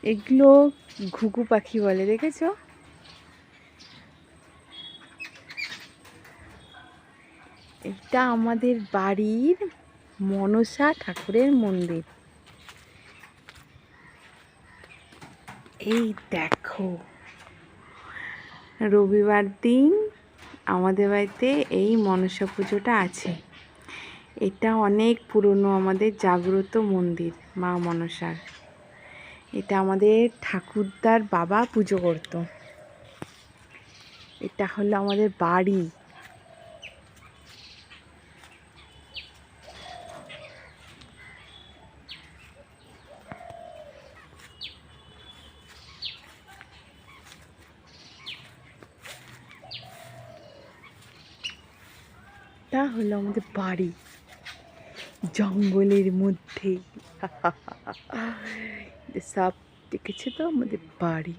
এগুলো ঘুঘু পাখি বলে, দেখেছো? এটা আমাদের বাড়ির মনসা ঠাকুরের মন্দির। এই দেখো, রবিবার দিন আমাদের বাড়িতে এই মনসা পুজোটা আছে। এটা অনেক পুরনো আমাদের জাগ্রত মন্দির মা মনসার। এটা আমাদের ঠাকুরদার বাবা পুজো করত। এটা হলো আমাদের বাড়ি। এটা হলো আমাদের বাড়ি, জঙ্গলের মধ্যে। সব দেখেছে তো আমাদের বাড়ি।